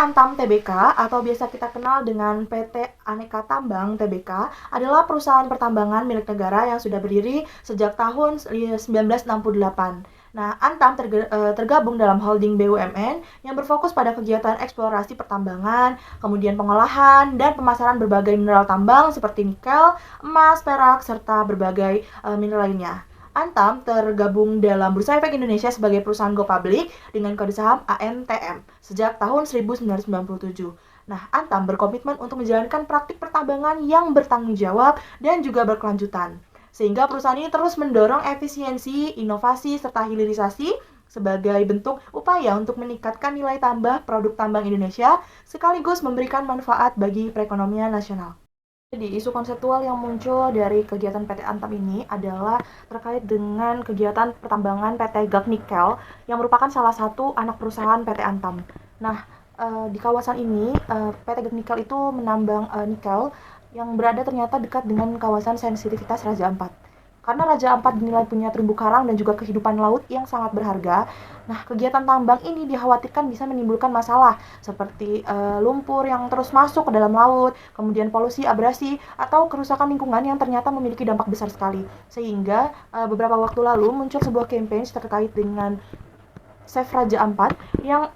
Antam Tbk atau biasa kita kenal dengan PT Aneka Tambang Tbk adalah perusahaan pertambangan milik negara yang sudah berdiri sejak tahun 1968. Nah, Antam tergabung dalam holding BUMN yang berfokus pada kegiatan eksplorasi pertambangan, kemudian pengolahan dan pemasaran berbagai mineral tambang seperti nikel, emas, perak, serta berbagai mineral lainnya. Antam tergabung dalam Bursa Efek Indonesia sebagai perusahaan go public dengan kode saham ANTM sejak tahun 1997. Nah, Antam berkomitmen untuk menjalankan praktik pertambangan yang bertanggung jawab dan juga berkelanjutan. Sehingga perusahaan ini terus mendorong efisiensi, inovasi, serta hilirisasi sebagai bentuk upaya untuk meningkatkan nilai tambah produk tambang Indonesia sekaligus memberikan manfaat bagi perekonomian nasional. Jadi, isu konseptual yang muncul dari kegiatan PT Antam ini adalah terkait dengan kegiatan pertambangan PT Gag Nikel yang merupakan salah satu anak perusahaan PT Antam. Nah, di kawasan ini PT Gag Nikel itu menambang nikel yang berada ternyata dekat dengan kawasan sensitivitas Raja Ampat. Karena Raja Ampat dinilai punya terumbu karang dan juga kehidupan laut yang sangat berharga, nah kegiatan tambang ini dikhawatirkan bisa menimbulkan masalah seperti lumpur yang terus masuk ke dalam laut, kemudian polusi, abrasi, atau kerusakan lingkungan yang ternyata memiliki dampak besar sekali. Sehingga beberapa waktu lalu muncul sebuah campaign terkait dengan Save Raja Ampat yang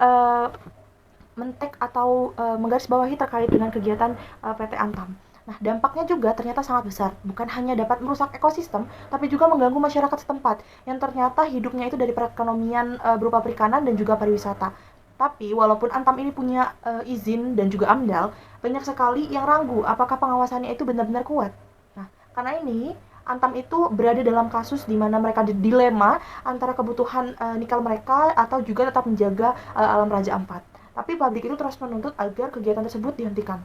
mentek atau menggarisbawahi terkait dengan kegiatan PT Antam. Nah, dampaknya juga ternyata sangat besar. Bukan hanya dapat merusak ekosistem, tapi juga mengganggu masyarakat setempat yang ternyata hidupnya itu dari perekonomian berupa perikanan dan juga pariwisata. Tapi walaupun Antam ini punya izin dan juga AMDAL, banyak sekali yang ragu apakah pengawasannya itu benar-benar kuat. Nah, karena ini Antam itu berada dalam kasus di mana mereka dilema antara kebutuhan nikel mereka atau juga tetap menjaga alam Raja Ampat. Tapi publik itu terus menuntut agar kegiatan tersebut dihentikan.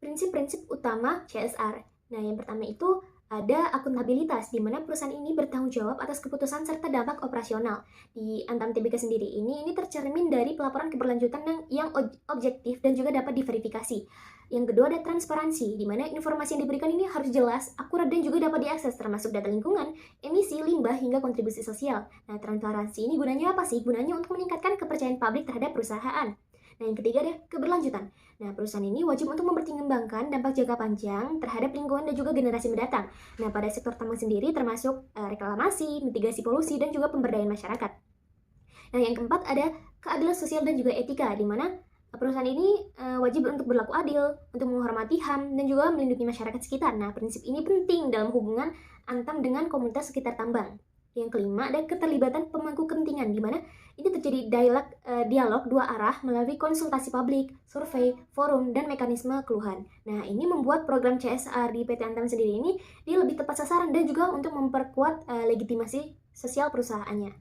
Prinsip-prinsip utama CSR. Nah, yang pertama itu ada akuntabilitas, di mana perusahaan ini bertanggung jawab atas keputusan serta dampak operasional. Di Antam Tbk sendiri ini tercermin dari pelaporan keberlanjutan yang objektif dan juga dapat diverifikasi. Yang kedua ada transparansi, di mana informasi yang diberikan ini harus jelas, akurat dan juga dapat diakses, termasuk data lingkungan, emisi, limbah, hingga kontribusi sosial. Nah, transparansi ini gunanya apa sih? Gunanya untuk meningkatkan kepercayaan publik terhadap perusahaan. Nah, yang ketiga ada keberlanjutan. Nah, perusahaan ini wajib untuk mempertimbangkan dampak jangka panjang terhadap lingkungan dan juga generasi mendatang. Nah, pada sektor tambang sendiri termasuk reklamasi, mitigasi polusi, dan juga pemberdayaan masyarakat. Nah, yang keempat ada keadilan sosial dan juga etika, di mana perusahaan ini wajib untuk berlaku adil, untuk menghormati HAM, dan juga melindungi masyarakat sekitar. Nah, prinsip ini penting dalam hubungan Antam dengan komunitas sekitar tambang. Yang kelima ada keterlibatan pemangku kepentingan, di mana ini terjadi dialog dua arah melalui konsultasi publik, survei, forum, dan mekanisme keluhan. Nah, ini membuat program CSR di PT Antam sendiri ini dia lebih tepat sasaran dan juga untuk memperkuat legitimasi sosial perusahaannya.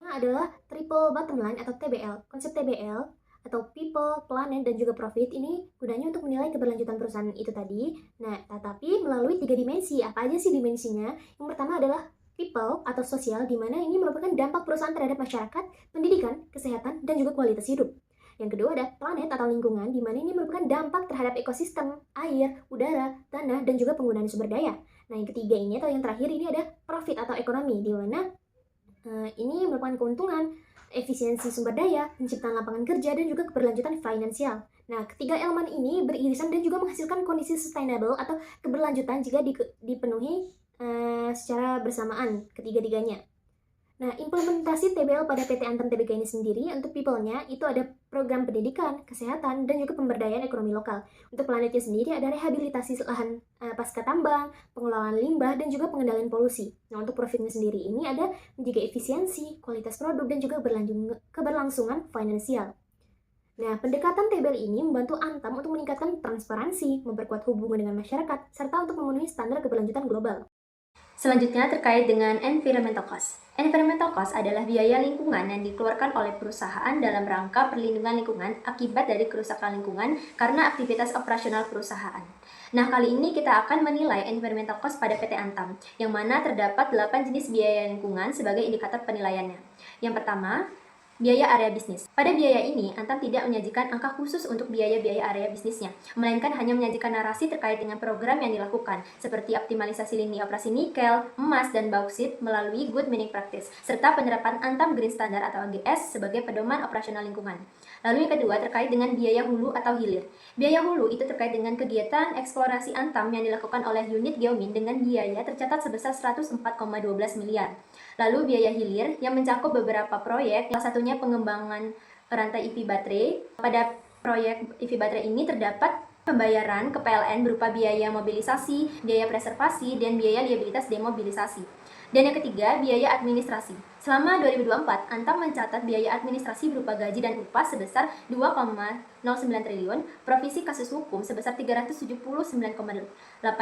Nah, adalah triple bottom line atau TBL. Konsep TBL atau people, planet, dan juga profit ini gunanya untuk menilai keberlanjutan perusahaan itu tadi. Nah, tetapi melalui 3 dimensi. Apa aja sih dimensinya? Yang pertama adalah people atau sosial, di mana ini merupakan dampak perusahaan terhadap masyarakat, pendidikan, kesehatan, dan juga kualitas hidup. Yang kedua ada planet atau lingkungan, di mana ini merupakan dampak terhadap ekosistem, air, udara, tanah, dan juga penggunaan sumber daya. Nah, yang ketiga ini atau yang terakhir ini ada profit atau ekonomi, di mana ini merupakan keuntungan, efisiensi sumber daya, penciptaan lapangan kerja, dan juga keberlanjutan finansial. Nah, ketiga elemen ini beririsan dan juga menghasilkan kondisi sustainable atau keberlanjutan jika dipenuhi secara bersamaan ketiga-tiganya. Nah, implementasi TBL pada PT Antam Tbk ini sendiri untuk people-nya itu ada program pendidikan, kesehatan, dan juga pemberdayaan ekonomi lokal. Untuk planetnya sendiri ada rehabilitasi lahan pasca tambang, pengelolaan limbah, dan juga pengendalian polusi. Nah, untuk profitnya sendiri ini ada menjaga efisiensi, kualitas produk, dan juga keberlangsungan finansial. Nah, pendekatan TBL ini membantu Antam untuk meningkatkan transparansi, memperkuat hubungan dengan masyarakat, serta untuk memenuhi standar keberlanjutan global. Selanjutnya terkait dengan environmental cost. Environmental cost adalah biaya lingkungan yang dikeluarkan oleh perusahaan dalam rangka perlindungan lingkungan akibat dari kerusakan lingkungan karena aktivitas operasional perusahaan. Nah, kali ini kita akan menilai environmental cost pada PT Antam, yang mana terdapat 8 jenis biaya lingkungan sebagai indikator penilaiannya. Yang pertama, Biaya area bisnis. Pada biaya ini, Antam tidak menyajikan angka khusus untuk biaya-biaya area bisnisnya, melainkan hanya menyajikan narasi terkait dengan program yang dilakukan, seperti optimalisasi lini operasi nikel, emas, dan bauksit melalui Good Mining Practice, serta penerapan Antam Green Standard atau AGS sebagai pedoman operasional lingkungan. Lalu yang kedua terkait dengan biaya hulu atau hilir. Biaya hulu itu terkait dengan kegiatan eksplorasi Antam yang dilakukan oleh unit Geomin dengan biaya tercatat sebesar 104,12 miliar. Lalu biaya hilir yang mencakup beberapa proyek, salah satunya pengembangan rantai EV baterai. Pada proyek EV baterai ini terdapat pembayaran ke PLN berupa biaya mobilisasi, biaya preservasi, dan biaya liabilitas demobilisasi. Dan yang ketiga, biaya administrasi. Selama 2024, Antam mencatat biaya administrasi berupa gaji dan upah sebesar 2,09 triliun, provisi kasus hukum sebesar 379,8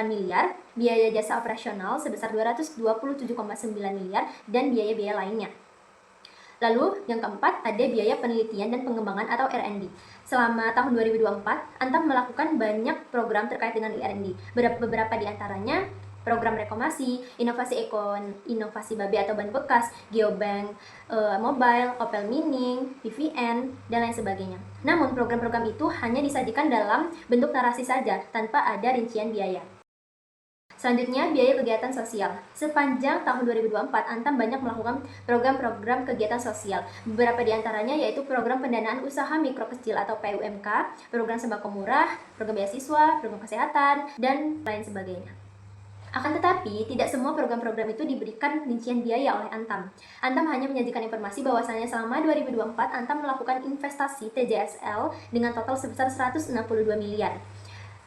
miliar, biaya jasa operasional sebesar 227,9 miliar, dan biaya-biaya lainnya. Lalu, yang keempat, ada biaya penelitian dan pengembangan atau R&D. Selama tahun 2024, Antam melakukan banyak program terkait dengan R&D. Beberapa di antaranya program rekomasi, inovasi babe atau ban bekas, geobank, mobile, Opel Mining, PVN, dan lain sebagainya. Namun, program-program itu hanya disajikan dalam bentuk narasi saja, tanpa ada rincian biaya. Selanjutnya, biaya kegiatan sosial. Sepanjang tahun 2024, Antam banyak melakukan program-program kegiatan sosial. Beberapa di antaranya yaitu program pendanaan usaha mikro kecil atau PUMK, program sembako murah, program beasiswa, program kesehatan, dan lain sebagainya. Akan tetapi, tidak semua program-program itu diberikan rincian biaya oleh Antam. Antam hanya menyajikan informasi bahwasannya selama 2024, Antam melakukan investasi TJSL dengan total sebesar 162 miliar.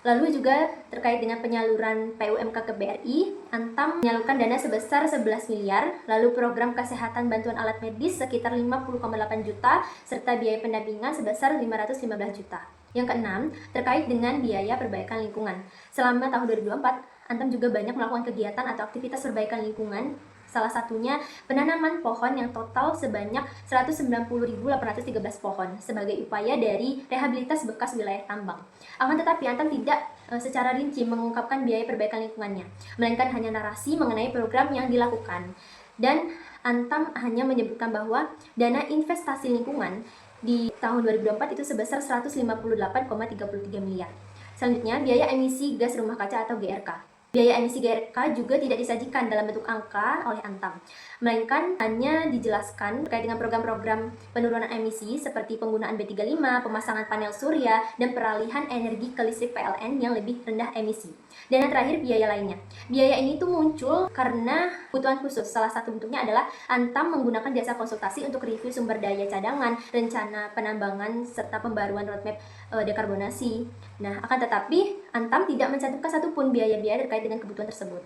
Lalu juga terkait dengan penyaluran PUMK ke BRI, Antam menyalurkan dana sebesar 11 miliar, lalu program kesehatan bantuan alat medis sekitar 50,8 juta, serta biaya pendampingan sebesar 515 juta. Yang keenam, terkait dengan biaya perbaikan lingkungan. Selama tahun 2024, Antam juga banyak melakukan kegiatan atau aktivitas perbaikan lingkungan, salah satunya penanaman pohon yang total sebanyak 190.813 pohon sebagai upaya dari rehabilitas bekas wilayah tambang. Akan tetapi Antam tidak secara rinci mengungkapkan biaya perbaikan lingkungannya, melainkan hanya narasi mengenai program yang dilakukan. Dan Antam hanya menyebutkan bahwa dana investasi lingkungan di tahun 2024 itu sebesar 158,33 miliar. Selanjutnya, biaya emisi gas rumah kaca atau GRK. Biaya emisi GRK juga tidak disajikan dalam bentuk angka oleh Antam, melainkan hanya dijelaskan terkait dengan program-program penurunan emisi seperti penggunaan B35, pemasangan panel surya, dan peralihan energi ke listrik PLN yang lebih rendah emisi. Dan yang terakhir, biaya lainnya. Biaya ini tuh muncul karena kebutuhan khusus. Salah satu bentuknya adalah Antam menggunakan jasa konsultasi untuk review sumber daya cadangan, rencana penambangan, serta pembaruan roadmap dekarbonasi. Nah, akan tetapi Antam tidak mencantumkan satupun biaya-biaya terkait dengan kebutuhan tersebut.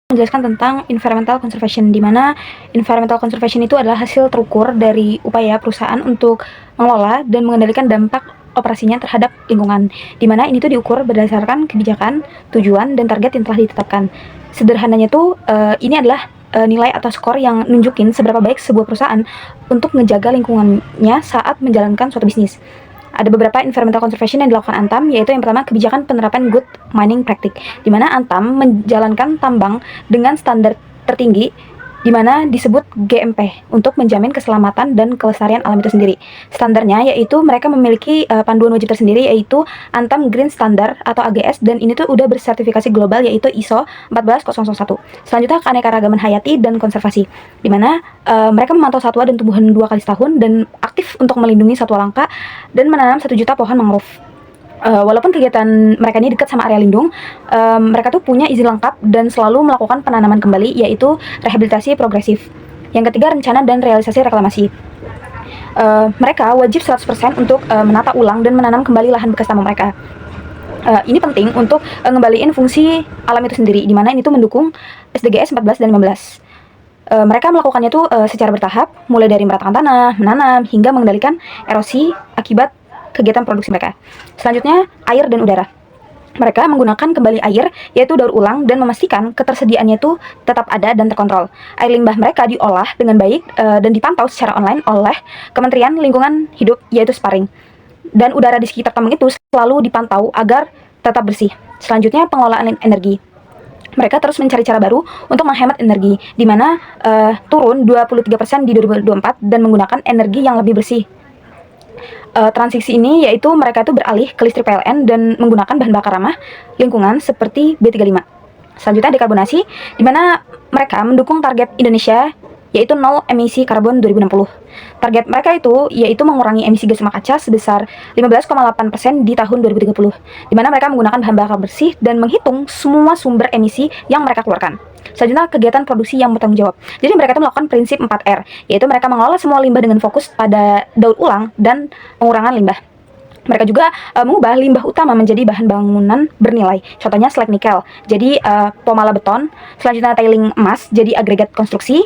Menjelaskan tentang environmental conservation, di mana environmental conservation itu adalah hasil terukur dari upaya perusahaan untuk mengelola dan mengendalikan dampak operasinya terhadap lingkungan, di mana ini tuh diukur berdasarkan kebijakan, tujuan, dan target yang telah ditetapkan. Sederhananya tuh ini adalah nilai atau skor yang nunjukin seberapa baik sebuah perusahaan untuk menjaga lingkungannya saat menjalankan suatu bisnis. Ada beberapa environmental conservation yang dilakukan Antam, yaitu yang pertama kebijakan penerapan Good Mining Practice, di mana Antam menjalankan tambang dengan standar tertinggi, di mana disebut GMP, untuk menjamin keselamatan dan kelestarian alam itu sendiri. Standarnya yaitu mereka memiliki panduan wajib tersendiri, yaitu Antam Green Standard atau AGS, dan ini tuh udah bersertifikasi global, yaitu ISO 14001. Selanjutnya keanekaragaman hayati dan konservasi, di mana mereka memantau satwa dan tumbuhan 2 kali setahun dan aktif untuk melindungi satwa langka dan menanam 1 juta pohon mangrove. Walaupun kegiatan mereka ini dekat sama area lindung, mereka tuh punya izin lengkap dan selalu melakukan penanaman kembali, yaitu rehabilitasi progresif. Yang ketiga, rencana dan realisasi reklamasi. Mereka wajib 100% untuk menata ulang dan menanam kembali lahan bekas tambang mereka. Ini penting untuk ngembaliin fungsi alam itu sendiri, di mana ini tuh mendukung SDGs 14 dan 15. Mereka melakukannya tuh secara bertahap, mulai dari meratakan tanah, menanam, hingga mengendalikan erosi akibat kegiatan produksi mereka. Selanjutnya, air dan udara. Mereka menggunakan kembali air, yaitu daur ulang, dan memastikan ketersediaannya itu tetap ada dan terkontrol. Air limbah mereka diolah dengan baik dan dipantau secara online oleh Kementerian Lingkungan Hidup, yaitu Sparing. Dan udara di sekitar tambang itu selalu dipantau agar tetap bersih. Selanjutnya, pengelolaan energi. Mereka terus mencari cara baru untuk menghemat energi, di mana turun 23% di 2024 dan menggunakan energi yang lebih bersih. Transisi ini yaitu mereka itu beralih ke listrik PLN dan menggunakan bahan bakar ramah lingkungan seperti B35. Selanjutnya dekarbonasi, di mana mereka mendukung target Indonesia yaitu nol emisi karbon 2060. Target mereka itu yaitu mengurangi emisi gas rumah kaca sebesar 15,8% di tahun 2030, di mana mereka menggunakan bahan bakar bersih dan menghitung semua sumber emisi yang mereka keluarkan. Selanjutnya, kegiatan produksi yang bertanggung jawab. Jadi mereka itu melakukan prinsip 4R, yaitu mereka mengelola semua limbah dengan fokus pada daur ulang dan pengurangan limbah. Mereka juga mengubah limbah utama menjadi bahan bangunan bernilai. Contohnya slag nikel, jadi pomala beton. Selanjutnya tiling emas, jadi agregat konstruksi,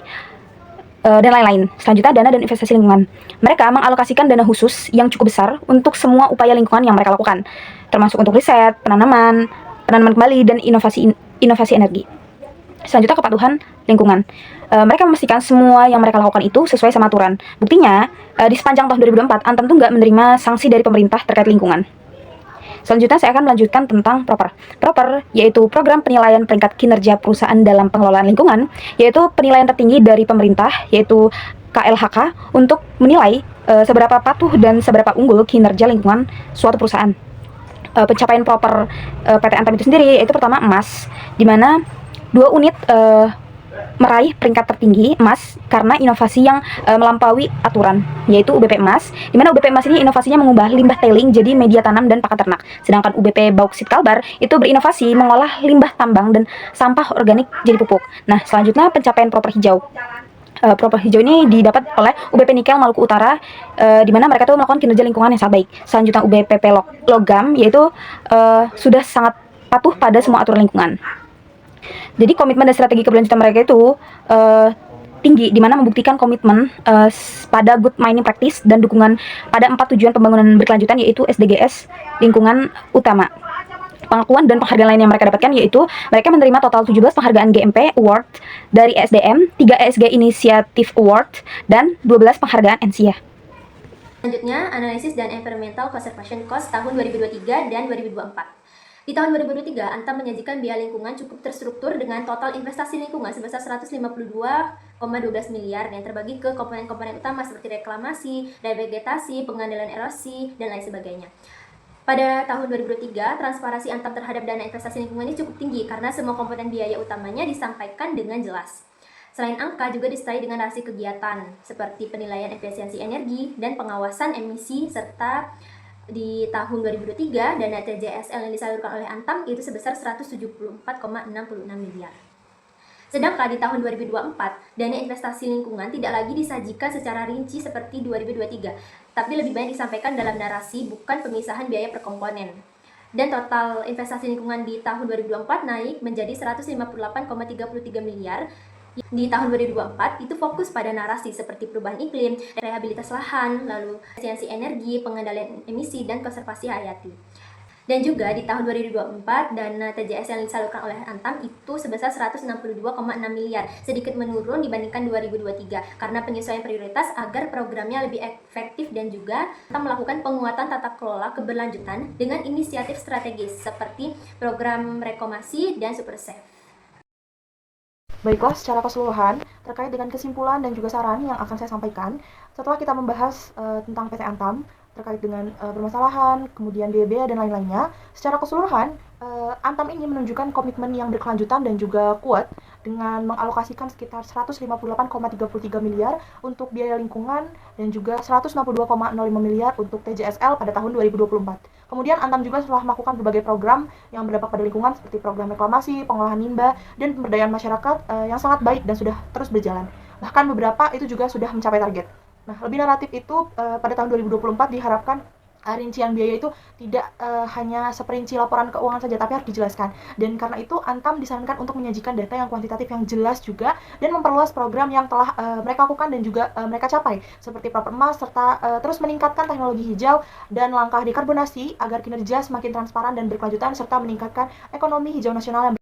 dan lain-lain. Selanjutnya, dana dan investasi lingkungan. Mereka mengalokasikan dana khusus yang cukup besar untuk semua upaya lingkungan yang mereka lakukan, termasuk untuk riset, penanaman kembali, dan inovasi energi. Selanjutnya, kepatuhan lingkungan. Mereka memastikan semua yang mereka lakukan itu sesuai sama aturan. Buktinya, di sepanjang tahun 2024, Antam tuh nggak menerima sanksi dari pemerintah terkait lingkungan. Selanjutnya, saya akan melanjutkan tentang PROPER. PROPER yaitu Program Penilaian Peringkat Kinerja Perusahaan dalam Pengelolaan Lingkungan, yaitu penilaian tertinggi dari pemerintah, yaitu KLHK, untuk menilai seberapa patuh dan seberapa unggul kinerja lingkungan suatu perusahaan. Pencapaian PROPER PT Antam itu sendiri yaitu pertama emas, di mana 2 unit meraih peringkat tertinggi emas karena inovasi yang melampaui aturan, yaitu UBP emas, di mana UBP emas ini inovasinya mengubah limbah tailing jadi media tanam dan pakan ternak. Sedangkan UBP bauksit kalbar itu berinovasi mengolah limbah tambang dan sampah organik jadi pupuk. Nah, selanjutnya pencapaian PROPER hijau. PROPER hijau ini didapat oleh UBP Nikel Maluku Utara, di mana mereka tuh melakukan kinerja lingkungan yang sangat baik. Selanjutnya UBPP logam, yaitu sudah sangat patuh pada semua aturan lingkungan. Jadi komitmen dan strategi keberlanjutan mereka itu tinggi, di mana membuktikan komitmen pada good mining practice dan dukungan pada 4 tujuan pembangunan berkelanjutan, yaitu SDGs lingkungan utama. Pengakuan dan penghargaan lain yang mereka dapatkan yaitu mereka menerima total 17 penghargaan GMP Award dari SDM, 3 ESG Initiative Award, dan 12 penghargaan NSIA. Selanjutnya, analisis dan environmental conservation cost tahun 2023 dan 2024. Di tahun 2023, Antam menyajikan biaya lingkungan cukup terstruktur dengan total investasi lingkungan sebesar 152,12 miliar yang terbagi ke komponen-komponen utama seperti reklamasi, revegetasi, pengendalian erosi, dan lain sebagainya. Pada tahun 2023, transparansi Antam terhadap dana investasi lingkungan ini cukup tinggi karena semua komponen biaya utamanya disampaikan dengan jelas. Selain angka, juga disertai dengan narasi kegiatan seperti penilaian efisiensi energi dan pengawasan emisi, serta di tahun 2023, dana TJSL yang disalurkan oleh Antam itu sebesar 174,66 miliar. Sedangkan di tahun 2024, dana investasi lingkungan tidak lagi disajikan secara rinci seperti 2023, tapi lebih banyak disampaikan dalam narasi, bukan pemisahan biaya per komponen. Dan total investasi lingkungan di tahun 2024 naik menjadi 158,33 miliar. Di tahun 2024 itu fokus pada narasi seperti perubahan iklim, rehabilitas lahan, lalu efisiensi energi, pengendalian emisi, dan konservasi hayati. Dan juga di tahun 2024 dana TJS yang disalurkan oleh Antam itu sebesar 162,6 miliar, sedikit menurun dibandingkan 2023 karena penyesuaian prioritas agar programnya lebih efektif, dan juga Antam melakukan penguatan tata kelola keberlanjutan dengan inisiatif strategis seperti program reklamasi dan super safe. Baiklah, secara keseluruhan terkait dengan kesimpulan dan juga saran yang akan saya sampaikan setelah kita membahas tentang PT Antam terkait dengan permasalahan, kemudian biaya dan lain-lainnya. Secara keseluruhan, Antam ini menunjukkan komitmen yang berkelanjutan dan juga kuat dengan mengalokasikan sekitar 158,33 miliar untuk biaya lingkungan dan juga 162,05 miliar untuk TJSL pada tahun 2024. Kemudian Antam juga telah melakukan berbagai program yang berdampak pada lingkungan seperti program reklamasi, pengolahan limbah, dan pemberdayaan masyarakat yang sangat baik dan sudah terus berjalan. Bahkan beberapa itu juga sudah mencapai target. Nah, lebih naratif itu pada tahun 2024 diharapkan rincian biaya itu tidak hanya seperinci laporan keuangan saja, tapi harus dijelaskan. Dan karena itu Antam disarankan untuk menyajikan data yang kuantitatif yang jelas juga, dan memperluas program yang telah mereka lakukan dan juga mereka capai seperti PROPER emas, serta terus meningkatkan teknologi hijau dan langkah dekarbonasi agar kinerja semakin transparan dan berkelanjutan, serta meningkatkan ekonomi hijau nasional yang